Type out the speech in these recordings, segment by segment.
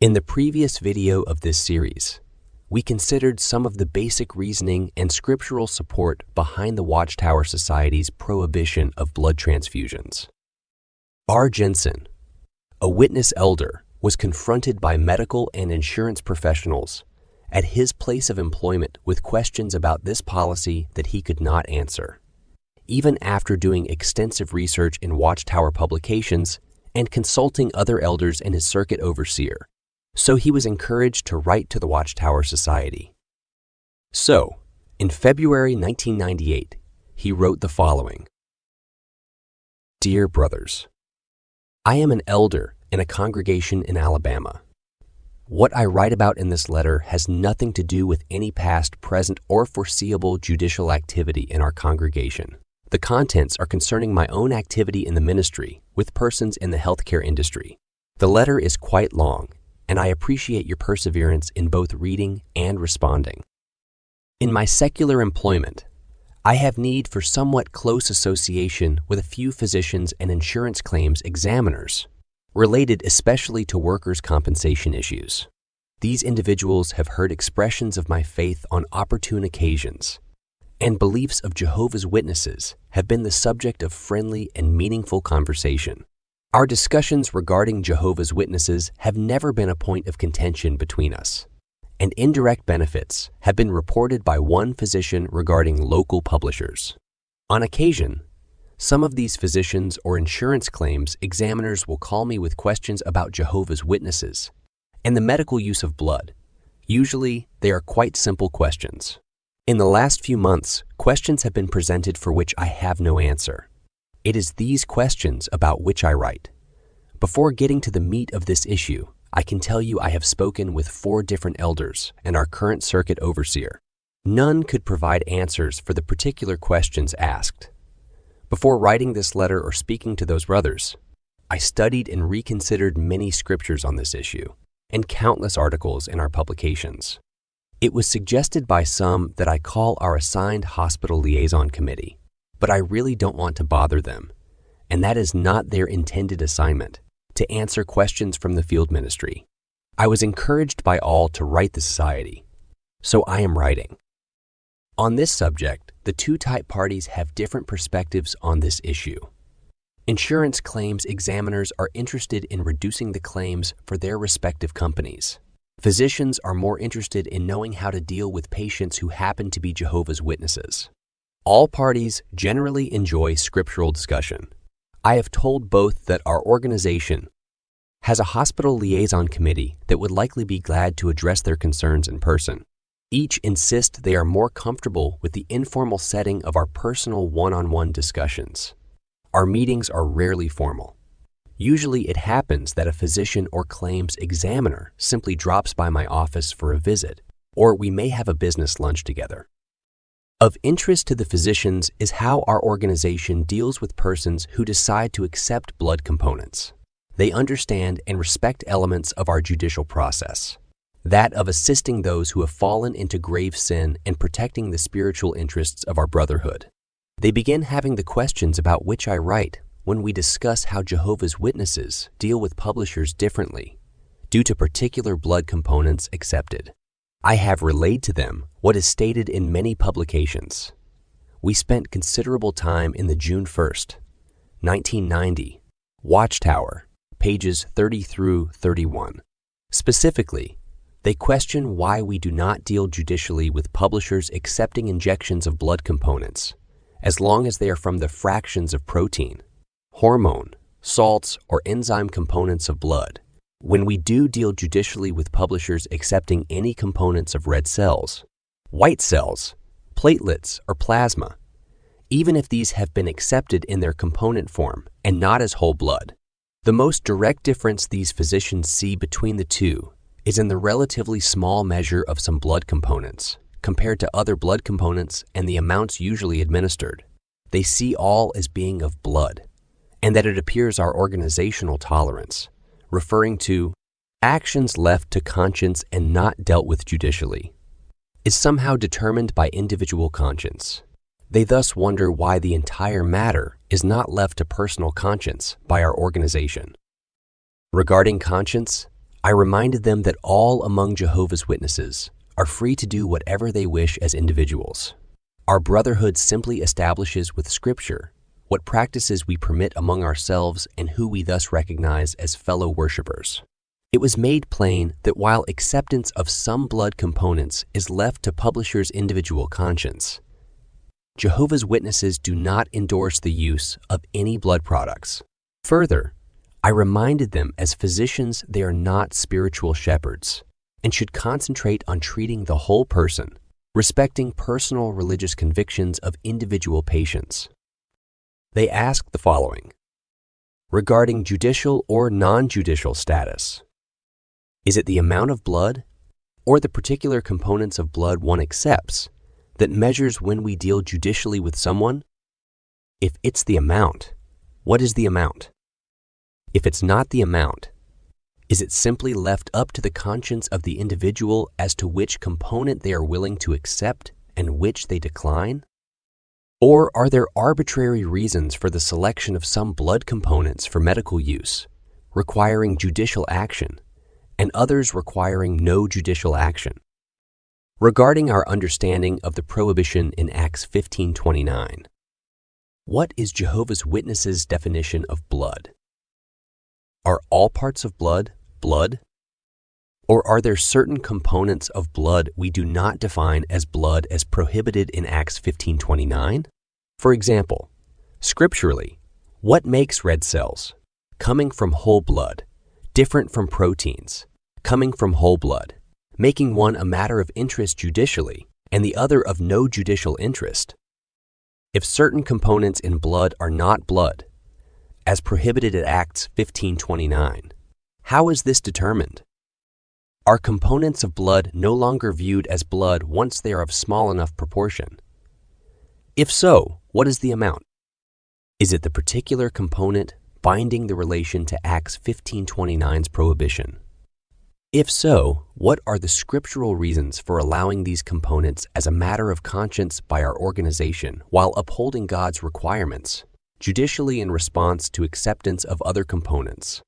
In the previous video of this series, we considered some of the basic reasoning and scriptural support behind the Watchtower Society's prohibition of blood transfusions. R. Jensen, a witness elder, was confronted by medical and insurance professionals at his place of employment with questions about this policy that he could not answer, even after doing extensive research in Watchtower publications and consulting other elders and his circuit overseer. So he was encouraged to write to the Watchtower Society. So, in February 1998, he wrote the following. Dear brothers, I am an elder in a congregation in Alabama. What I write about in this letter has nothing to do with any past, present, or foreseeable judicial activity in our congregation. The contents are concerning my own activity in the ministry with persons in the healthcare industry. The letter is quite long, and I appreciate your perseverance in both reading and responding. In my secular employment, I have need for somewhat close association with a few physicians and insurance claims examiners, related especially to workers' compensation issues. These individuals have heard expressions of my faith on opportune occasions, and beliefs of Jehovah's Witnesses have been the subject of friendly and meaningful conversation. Our discussions regarding Jehovah's Witnesses have never been a point of contention between us, and indirect benefits have been reported by one physician regarding local publishers. On occasion, some of these physicians or insurance claims examiners will call me with questions about Jehovah's Witnesses and the medical use of blood. Usually, they are quite simple questions. In the last few months, questions have been presented for which I have no answer. It is these questions about which I write. Before getting to the meat of this issue, I can tell you I have spoken with 4 different elders and our current circuit overseer. None could provide answers for the particular questions asked. Before writing this letter or speaking to those brothers, I studied and reconsidered many scriptures on this issue and countless articles in our publications. It was suggested by some that I call our assigned hospital liaison committee, but I really don't want to bother them, and that is not their intended assignment, to answer questions from the field ministry. I was encouraged by all to write the society, so I am writing. On this subject, the 2 type parties have different perspectives on this issue. Insurance claims examiners are interested in reducing the claims for their respective companies. Physicians are more interested in knowing how to deal with patients who happen to be Jehovah's Witnesses. All parties generally enjoy scriptural discussion. I have told both that our organization has a hospital liaison committee that would likely be glad to address their concerns in person. Each insist they are more comfortable with the informal setting of our personal one-on-one discussions. Our meetings are rarely formal. Usually it happens that a physician or claims examiner simply drops by my office for a visit, or we may have a business lunch together. Of interest to the physicians is how our organization deals with persons who decide to accept blood components. They understand and respect elements of our judicial process, that of assisting those who have fallen into grave sin and protecting the spiritual interests of our brotherhood. They begin having the questions about which I write when we discuss how Jehovah's Witnesses deal with publishers differently due to particular blood components accepted. I have relayed to them what is stated in many publications. We spent considerable time in the June 1st, 1990, Watchtower, pages 30 through 31. Specifically, they question why we do not deal judicially with publishers accepting injections of blood components, as long as they are from the fractions of protein, hormone, salts, or enzyme components of blood, when we do deal judicially with publishers accepting any components of red cells, white cells, platelets, or plasma, even if these have been accepted in their component form and not as whole blood. The most direct difference these physicians see between the two is in the relatively small measure of some blood components compared to other blood components and the amounts usually administered. They see all as being of blood, and that it appears our organizational tolerance, referring to actions left to conscience and not dealt with judicially, is somehow determined by individual conscience. They thus wonder why the entire matter is not left to personal conscience by our organization. Regarding conscience, I reminded them that all among Jehovah's Witnesses are free to do whatever they wish as individuals. Our brotherhood simply establishes with Scripture what practices we permit among ourselves and who we thus recognize as fellow worshipers. It was made plain that while acceptance of some blood components is left to publishers' individual conscience, Jehovah's Witnesses do not endorse the use of any blood products. Further, I reminded them as physicians they are not spiritual shepherds and should concentrate on treating the whole person, respecting personal religious convictions of individual patients. They asked the following: regarding judicial or non-judicial status, is it the amount of blood or the particular components of blood one accepts that measures when we deal judicially with someone? If it's the amount, what is the amount? If it's not the amount, is it simply left up to the conscience of the individual as to which component they are willing to accept and which they decline? Or are there arbitrary reasons for the selection of some blood components for medical use, requiring judicial action, and others requiring no judicial action? Regarding our understanding of the prohibition in Acts 15:29, what is Jehovah's Witnesses' definition of blood? Are all parts of blood, blood? Or are there certain components of blood we do not define as blood as prohibited in Acts 15:29? For example, scripturally, what makes red cells, coming from whole blood, different from proteins, coming from whole blood, making one a matter of interest judicially and the other of no judicial interest? If certain components in blood are not blood, as prohibited at Acts 15:29, how is this determined? Are components of blood no longer viewed as blood once they are of small enough proportion? If so, what is the amount? Is it the particular component binding the relation to Acts 15:29's prohibition? If so, what are the scriptural reasons for allowing these components as a matter of conscience by our organization while upholding God's requirements, judicially in response to acceptance of other components?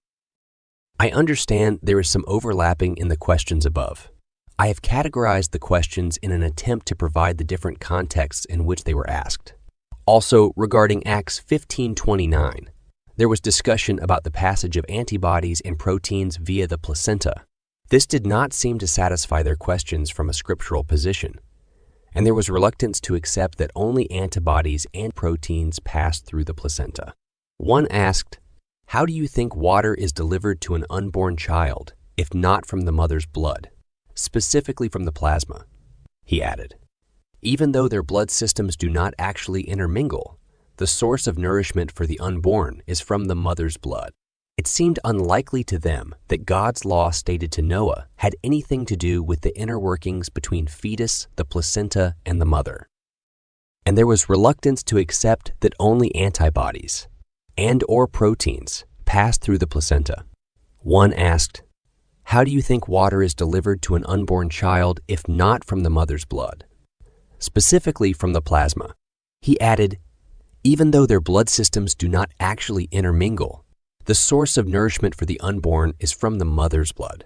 I understand there is some overlapping in the questions above. I have categorized the questions in an attempt to provide the different contexts in which they were asked. Also, regarding Acts 15:29, there was discussion about the passage of antibodies and proteins via the placenta. This did not seem to satisfy their questions from a scriptural position, and there was reluctance to accept that only antibodies and proteins passed through the placenta. One asked, how do you think water is delivered to an unborn child if not from the mother's blood, specifically from the plasma? He added, even though their blood systems do not actually intermingle, the source of nourishment for the unborn is from the mother's blood. It seemed unlikely to them that God's law stated to Noah had anything to do with the inner workings between fetus, the placenta, and the mother. And there was reluctance to accept that only antibodies and/or proteins passed through the placenta. One asked, how do you think water is delivered to an unborn child if not from the mother's blood, specifically from the plasma? He added, even though their blood systems do not actually intermingle, the source of nourishment for the unborn is from the mother's blood.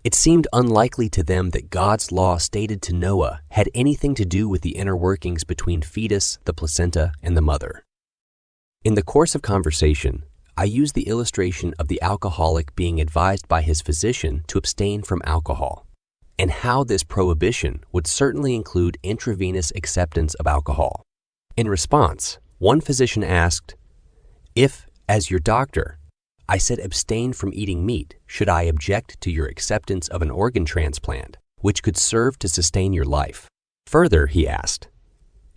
It seemed unlikely to them that God's law stated to Noah had anything to do with the inner workings between fetus, the placenta, and the mother. In the course of conversation, I used the illustration of the alcoholic being advised by his physician to abstain from alcohol, and how this prohibition would certainly include intravenous acceptance of alcohol. In response, one physician asked, if, as your doctor, I said abstain from eating meat, should I object to your acceptance of an organ transplant, which could serve to sustain your life? Further, he asked,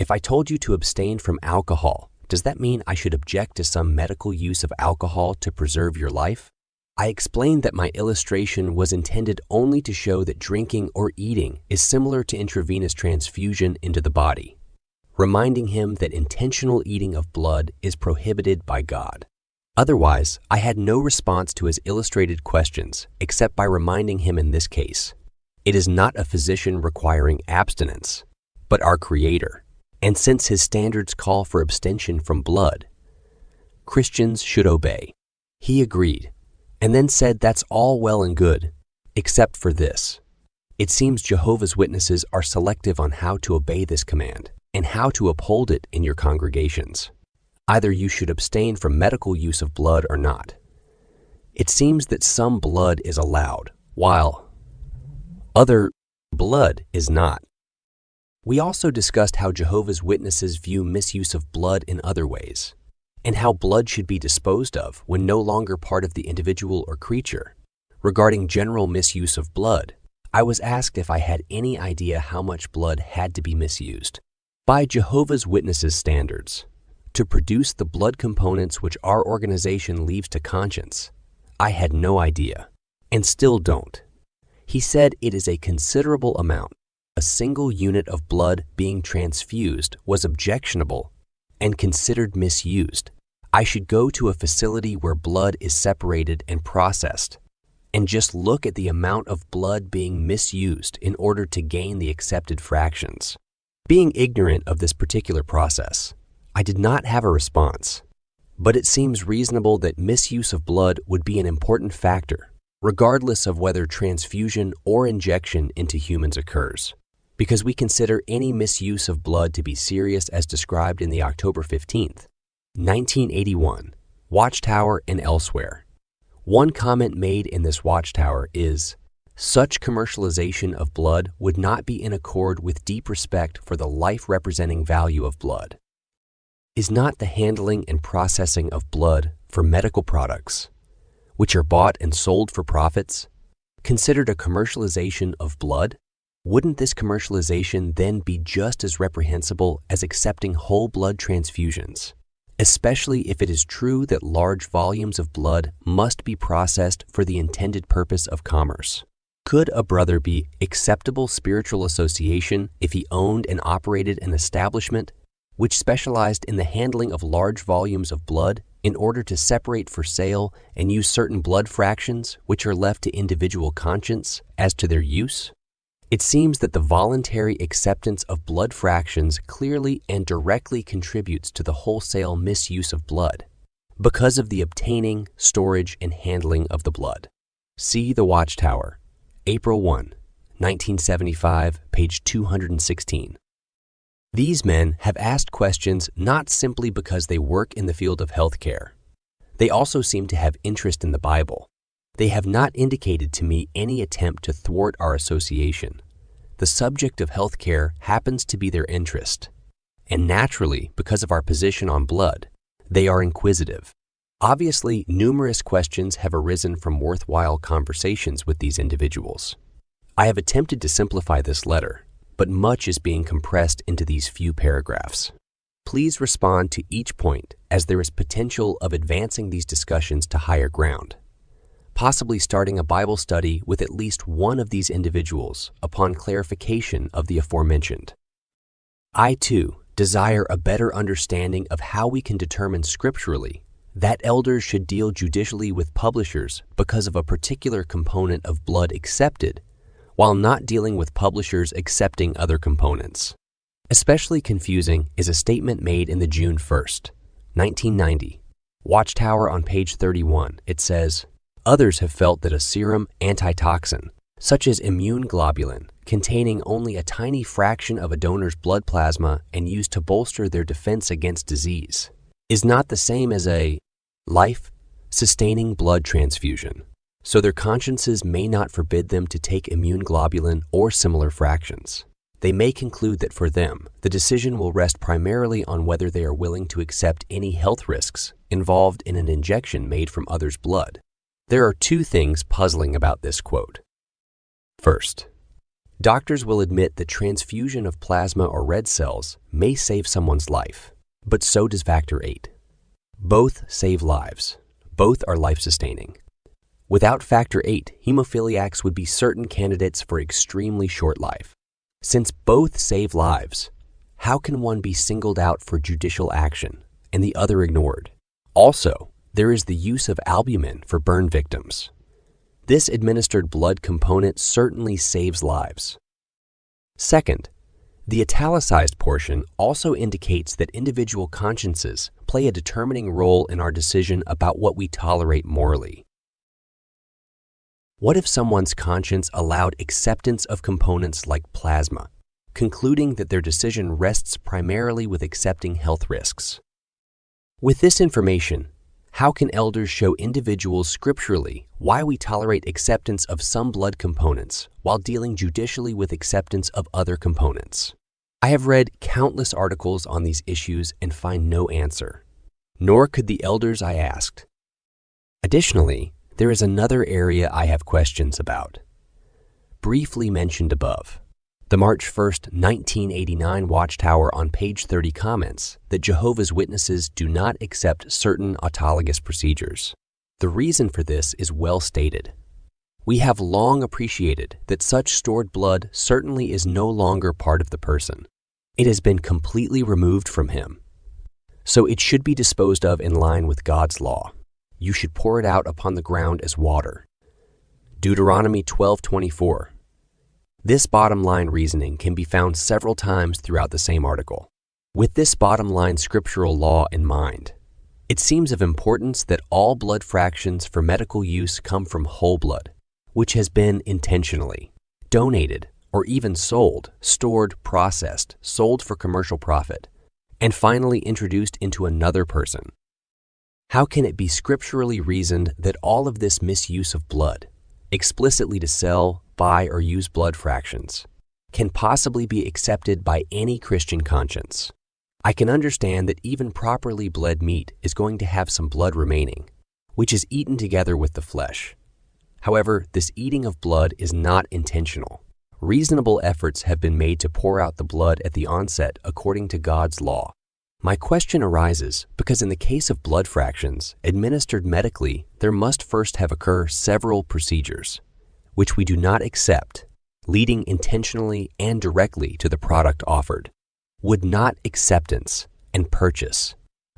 if I told you to abstain from alcohol, does that mean I should object to some medical use of alcohol to preserve your life? I explained that my illustration was intended only to show that drinking or eating is similar to intravenous transfusion into the body, reminding him that intentional eating of blood is prohibited by God. Otherwise, I had no response to his illustrated questions except by reminding him in this case, it is not a physician requiring abstinence, but our Creator. And since his standards call for abstention from blood, Christians should obey. He agreed, and then said that's all well and good, except for this. It seems Jehovah's Witnesses are selective on how to obey this command and how to uphold it in your congregations. Either you should abstain from medical use of blood or not. It seems that some blood is allowed, while other blood is not. We also discussed how Jehovah's Witnesses view misuse of blood in other ways, and how blood should be disposed of when no longer part of the individual or creature. Regarding general misuse of blood, I was asked if I had any idea how much blood had to be misused by Jehovah's Witnesses standards to produce the blood components which our organization leaves to conscience. I had no idea, and still don't. He said it is a considerable amount. A single unit of blood being transfused was objectionable and considered misused. I should go to a facility where blood is separated and processed and just look at the amount of blood being misused in order to gain the accepted fractions. Being ignorant of this particular process, I did not have a response, but it seems reasonable that misuse of blood would be an important factor, regardless of whether transfusion or injection into humans occurs, because we consider any misuse of blood to be serious as described in the October 15th, 1981, Watchtower and elsewhere. One comment made in this Watchtower is, such commercialization of blood would not be in accord with deep respect for the life-representing value of blood. Is not the handling and processing of blood for medical products, which are bought and sold for profits, considered a commercialization of blood? Wouldn't this commercialization then be just as reprehensible as accepting whole blood transfusions, especially if it is true that large volumes of blood must be processed for the intended purpose of commerce? Could a brother be acceptable spiritual association if he owned and operated an establishment which specialized in the handling of large volumes of blood in order to separate for sale and use certain blood fractions which are left to individual conscience as to their use? It seems that the voluntary acceptance of blood fractions clearly and directly contributes to the wholesale misuse of blood because of the obtaining, storage, and handling of the blood. See the Watchtower, April 1, 1975, page 216. These men have asked questions not simply because they work in the field of healthcare. They also seem to have interest in the Bible. They have not indicated to me any attempt to thwart our association. The subject of healthcare happens to be their interest, and naturally, because of our position on blood, they are inquisitive. Obviously, numerous questions have arisen from worthwhile conversations with these individuals. I have attempted to simplify this letter, but much is being compressed into these few paragraphs. Please respond to each point as there is potential of advancing these discussions to higher ground, possibly starting a Bible study with at least one of these individuals upon clarification of the aforementioned. I, too, desire a better understanding of how we can determine scripturally that elders should deal judicially with publishers because of a particular component of blood accepted, while not dealing with publishers accepting other components. Especially confusing is a statement made in the June 1st, 1990, Watchtower on page 31. It says, others have felt that a serum antitoxin, such as immune globulin, containing only a tiny fraction of a donor's blood plasma and used to bolster their defense against disease, is not the same as a life-sustaining blood transfusion, so their consciences may not forbid them to take immune globulin or similar fractions. They may conclude that for them, the decision will rest primarily on whether they are willing to accept any health risks involved in an injection made from others' blood. There are two things puzzling about this quote. First, doctors will admit that transfusion of plasma or red cells may save someone's life, but so does factor VIII. Both save lives. Both are life-sustaining. Without factor VIII, hemophiliacs would be certain candidates for extremely short life. Since both save lives, how can one be singled out for judicial action and the other ignored? Also, there is the use of albumin for burn victims. This administered blood component certainly saves lives. Second, the italicized portion also indicates that individual consciences play a determining role in our decision about what we tolerate morally. What if someone's conscience allowed acceptance of components like plasma, concluding that their decision rests primarily with accepting health risks? With this information, how can elders show individuals scripturally why we tolerate acceptance of some blood components while dealing judicially with acceptance of other components? I have read countless articles on these issues and find no answer, nor could the elders I asked. Additionally, there is another area I have questions about. Briefly mentioned above, the March 1st, 1989 Watchtower on page 30 comments that Jehovah's Witnesses do not accept certain autologous procedures. The reason for this is well stated. We have long appreciated that such stored blood certainly is no longer part of the person. It has been completely removed from him. So it should be disposed of in line with God's law. You should pour it out upon the ground as water. Deuteronomy 12:24. This bottom line reasoning can be found several times throughout the same article. With this bottom line scriptural law in mind, it seems of importance that all blood fractions for medical use come from whole blood, which has been intentionally donated or even sold, stored, processed, sold for commercial profit, and finally introduced into another person. How can it be scripturally reasoned that all of this misuse of blood, explicitly to sell, buy, or use blood fractions, can possibly be accepted by any Christian conscience? I can understand that even properly bled meat is going to have some blood remaining, which is eaten together with the flesh. However, this eating of blood is not intentional. Reasonable efforts have been made to pour out the blood at the onset according to God's law. My question arises because in the case of blood fractions administered medically, there must first have occurred several procedures, which we do not accept, leading intentionally and directly to the product offered. Would not acceptance and purchase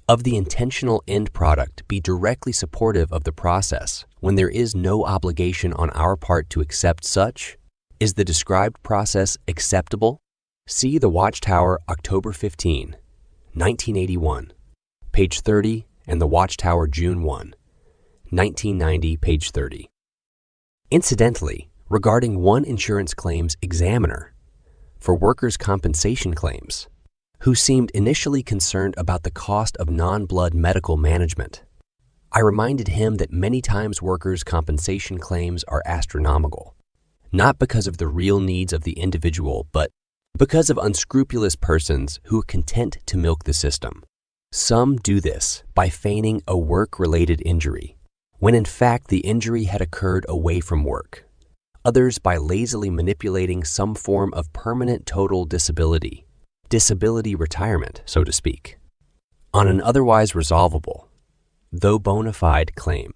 of the intentional end product be directly supportive of the process when there is no obligation on our part to accept such? Is the described process acceptable? See the Watchtower, October 15, 1981, page 30, and the Watchtower, June 1, 1990, page 30. Incidentally, regarding one insurance claims examiner for workers' compensation claims, who seemed initially concerned about the cost of non-blood medical management, I reminded him that many times workers' compensation claims are astronomical, not because of the real needs of the individual, but because of unscrupulous persons who are content to milk the system. Some do this by feigning a work-related injury, when in fact the injury had occurred away from work. Others by lazily manipulating some form of permanent total disability retirement, so to speak, on an otherwise resolvable, though bona fide claim.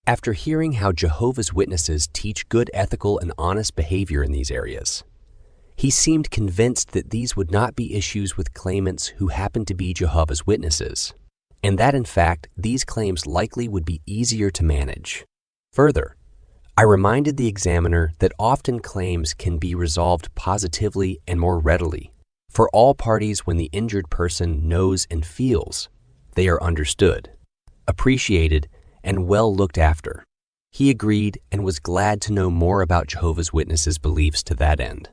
After hearing how Jehovah's Witnesses teach good ethical and honest behavior in these areas, he seemed convinced that these would not be issues with claimants who happen to be Jehovah's Witnesses, and that in fact these claims likely would be easier to manage. Further, I reminded the examiner that often claims can be resolved positively and more readily for all parties when the injured person knows and feels they are understood, appreciated, and well looked after. He agreed and was glad to know more about Jehovah's Witnesses' beliefs to that end.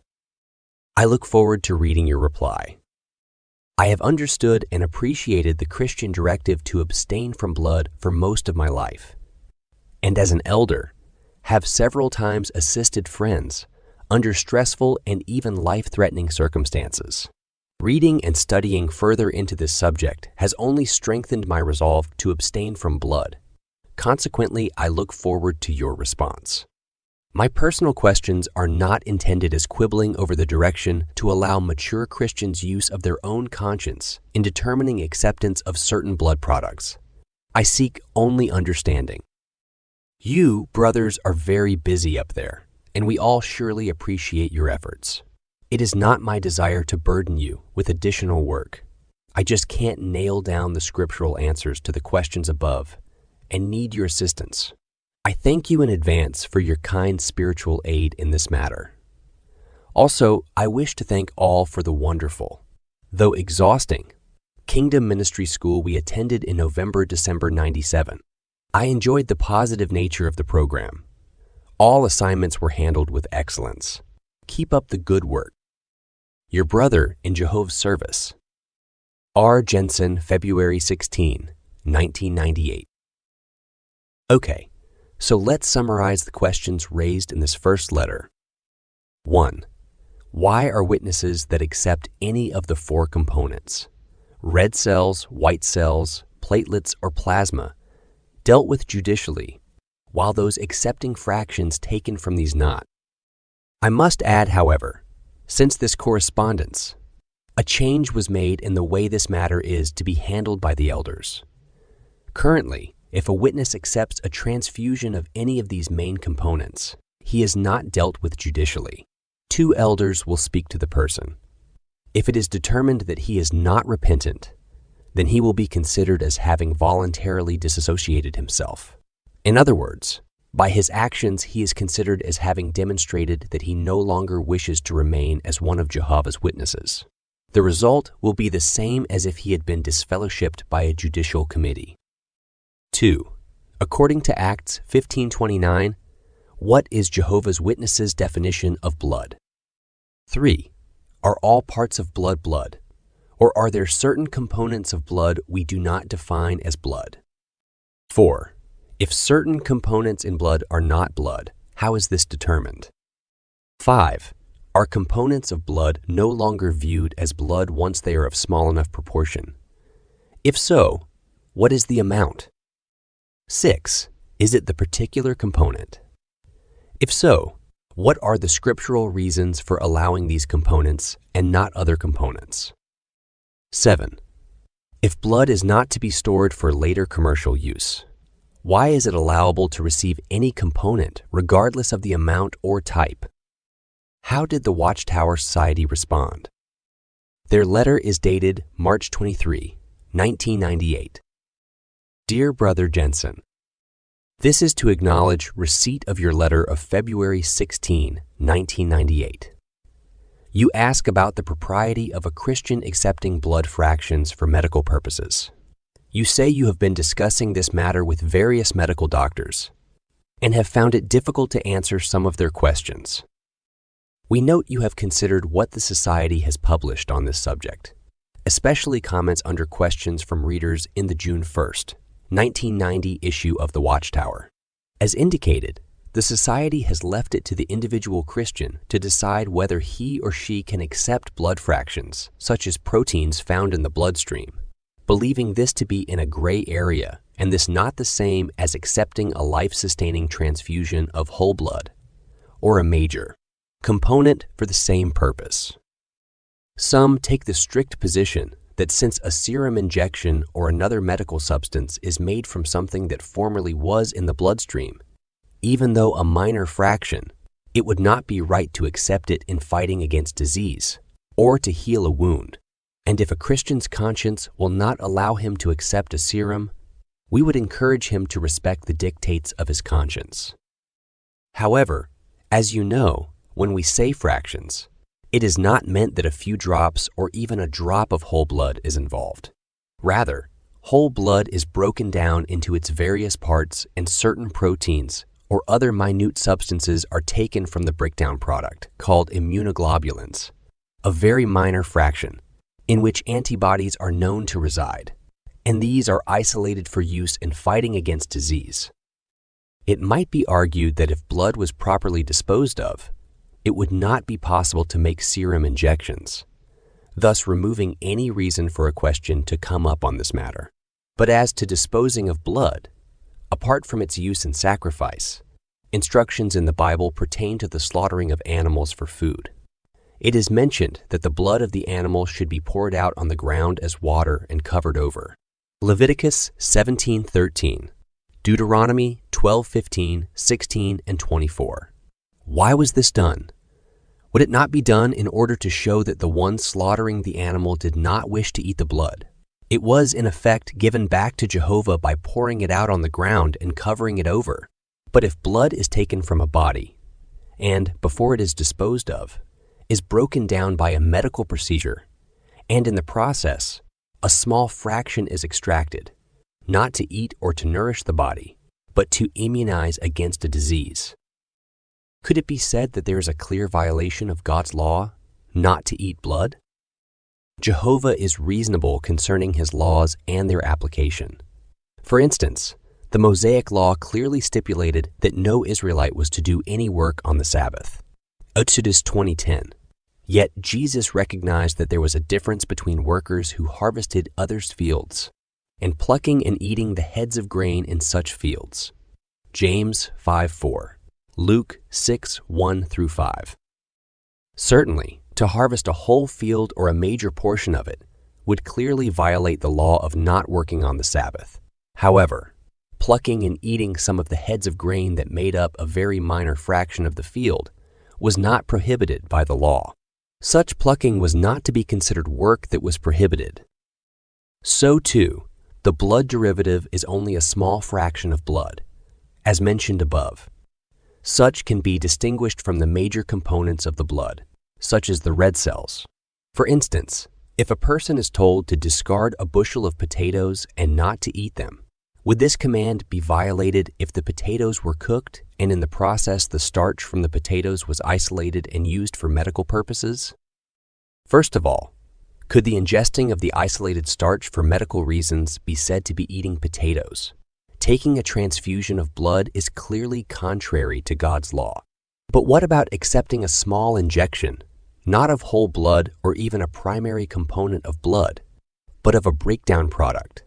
I look forward to reading your reply. I have understood and appreciated the Christian directive to abstain from blood for most of my life, and as an elder, have several times assisted friends under stressful and even life-threatening circumstances. Reading and studying further into this subject has only strengthened my resolve to abstain from blood. Consequently, I look forward to your response. My personal questions are not intended as quibbling over the direction to allow mature Christians use of their own conscience in determining acceptance of certain blood products. I seek only understanding. You, brothers, are very busy up there, and we all surely appreciate your efforts. It is not my desire to burden you with additional work. I just can't nail down the scriptural answers to the questions above and need your assistance. I thank you in advance for your kind spiritual aid in this matter. Also, I wish to thank all for the wonderful, though exhausting, Kingdom Ministry School we attended in November-December '97. I enjoyed the positive nature of the program. All assignments were handled with excellence. Keep up the good work. Your brother in Jehovah's service. R. Jensen, February 16, 1998. Okay, so let's summarize the questions raised in this first letter. 1. Why are witnesses that accept any of the four components, red cells, white cells, platelets, or plasma, dealt with judicially, while those accepting fractions taken from these not? I must add, however, since this correspondence, a change was made in the way this matter is to be handled by the elders. Currently, if a witness accepts a transfusion of any of these main components, he is not dealt with judicially. 2 elders will speak to the person. If it is determined that he is not repentant, then he will be considered as having voluntarily disassociated himself. In other words, by his actions, he is considered as having demonstrated that he no longer wishes to remain as one of Jehovah's Witnesses. The result will be the same as if he had been disfellowshipped by a judicial committee. 2. According to Acts 15:29, what is Jehovah's Witnesses' definition of blood? 3. Are all parts of blood blood, or are there certain components of blood we do not define as blood? 4. If certain components in blood are not blood, how is this determined? 5. Are components of blood no longer viewed as blood once they are of small enough proportion? If so, what is the amount? 6. Is it the particular component? If so, what are the scriptural reasons for allowing these components and not other components? 7. If blood is not to be stored for later commercial use, why is it allowable to receive any component regardless of the amount or type? How did the Watchtower Society respond? Their letter is dated March 23, 1998. Dear Brother Jensen, this is to acknowledge receipt of your letter of February 16, 1998. You ask about the propriety of a Christian accepting blood fractions for medical purposes. You say you have been discussing this matter with various medical doctors and have found it difficult to answer some of their questions. We note you have considered what the Society has published on this subject, especially comments under questions from readers in the June 1st, 1990 issue of the Watchtower. As indicated, the Society has left it to the individual Christian to decide whether he or she can accept blood fractions, such as proteins found in the bloodstream, believing this to be in a gray area and this not the same as accepting a life-sustaining transfusion of whole blood, or a major component for the same purpose. Some take the strict position that since a serum injection or another medical substance is made from something that formerly was in the bloodstream, even though a minor fraction, it would not be right to accept it in fighting against disease or to heal a wound. And if a Christian's conscience will not allow him to accept a serum, we would encourage him to respect the dictates of his conscience. However, as you know, when we say fractions, it is not meant that a few drops or even a drop of whole blood is involved. Rather, whole blood is broken down into its various parts and certain proteins or other minute substances are taken from the breakdown product called immunoglobulins, a very minor fraction in which antibodies are known to reside, and these are isolated for use in fighting against disease. It might be argued that if blood was properly disposed of, it would not be possible to make serum injections, thus removing any reason for a question to come up on this matter. But as to disposing of blood, apart from its use in sacrifice, instructions in the Bible pertain to the slaughtering of animals for food. It is mentioned that the blood of the animal should be poured out on the ground as water and covered over. Leviticus 17:13, Deuteronomy 12:15, 16, and 24. Why was this done? Would it not be done in order to show that the one slaughtering the animal did not wish to eat the blood? It was, in effect, given back to Jehovah by pouring it out on the ground and covering it over. But if blood is taken from a body, and, before it is disposed of, is broken down by a medical procedure, and in the process, a small fraction is extracted, not to eat or to nourish the body, but to immunize against a disease, Could it be said that there is a clear violation of God's law not to eat blood? Jehovah is reasonable concerning his laws and their application. For instance, the Mosaic law clearly stipulated that no Israelite was to do any work on the Sabbath. Exodus 20:10. Yet Jesus recognized that there was a difference between workers who harvested others' fields and plucking and eating the heads of grain in such fields. James 5:4. Luke 6:1-5. Certainly, to harvest a whole field or a major portion of it would clearly violate the law of not working on the Sabbath. However, plucking and eating some of the heads of grain that made up a very minor fraction of the field was not prohibited by the law. Such plucking was not to be considered work that was prohibited. So too, the blood derivative is only a small fraction of blood, as mentioned above. Such can be distinguished from the major components of the blood, such as the red cells. For instance, if a person is told to discard a bushel of potatoes and not to eat them, would this command be violated if the potatoes were cooked and in the process the starch from the potatoes was isolated and used for medical purposes? First of all, could the ingesting of the isolated starch for medical reasons be said to be eating potatoes? Taking a transfusion of blood is clearly contrary to God's law. But what about accepting a small injection, not of whole blood or even a primary component of blood, but of a breakdown product,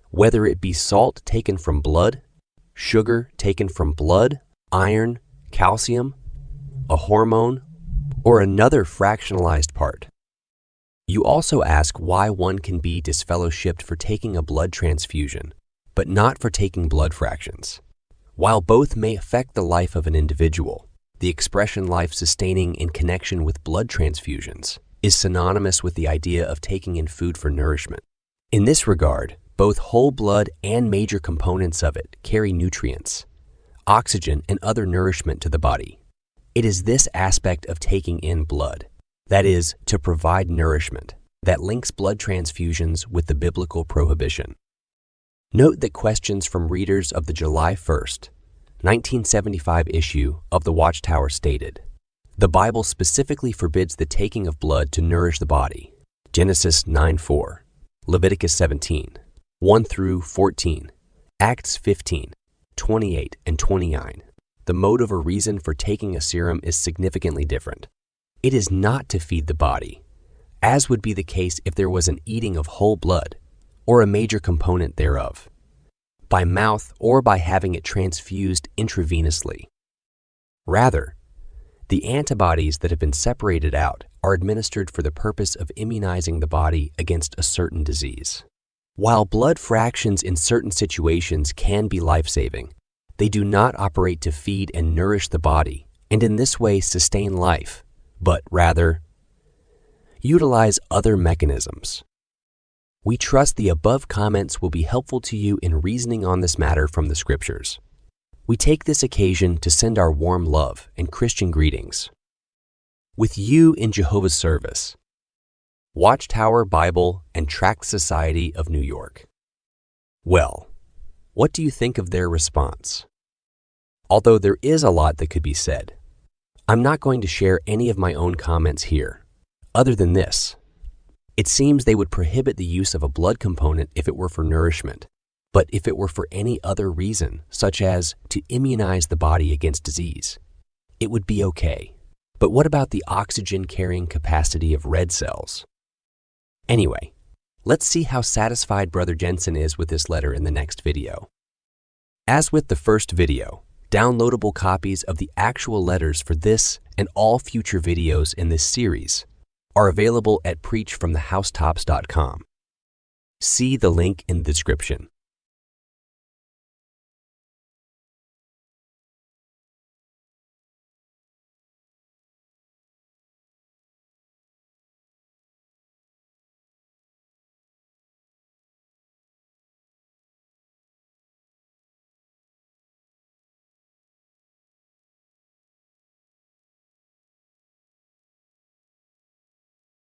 whether it be salt taken from blood, sugar taken from blood, iron, calcium, a hormone, or another fractionalized part? You also ask why one can be disfellowshipped for taking a blood transfusion, but not for taking blood fractions. While both may affect the life of an individual, the expression life sustaining in connection with blood transfusions is synonymous with the idea of taking in food for nourishment. In this regard, both whole blood and major components of it carry nutrients, oxygen, and other nourishment to the body. It is this aspect of taking in blood, that is, to provide nourishment, that links blood transfusions with the biblical prohibition. Note that questions from readers of the July 1st, 1975 issue of the Watchtower stated, "The Bible specifically forbids the taking of blood to nourish the body." Genesis 9:4, Leviticus 17, 1-14, Acts 15, 28 and 29. The motive or reason for taking a serum is significantly different. It is not to feed the body, as would be the case if there was an eating of whole blood, or a major component thereof, by mouth or by having it transfused intravenously. Rather, the antibodies that have been separated out are administered for the purpose of immunizing the body against a certain disease. While blood fractions in certain situations can be life-saving, they do not operate to feed and nourish the body, and in this way sustain life, but rather utilize other mechanisms. We trust the above comments will be helpful to you in reasoning on this matter from the Scriptures. We take this occasion to send our warm love and Christian greetings. With you in Jehovah's service, Watchtower Bible and Tract Society of New York. Well, what do you think of their response? Although there is a lot that could be said, I'm not going to share any of my own comments here, other than this. It seems they would prohibit the use of a blood component if it were for nourishment, but if it were for any other reason, such as to immunize the body against disease, it would be okay. But what about the oxygen-carrying capacity of red cells? Anyway, let's see how satisfied Brother Jensen is with this letter in the next video. As with the first video, downloadable copies of the actual letters for this and all future videos in this series are available at preachfromthehousetops.com. See the link in the description.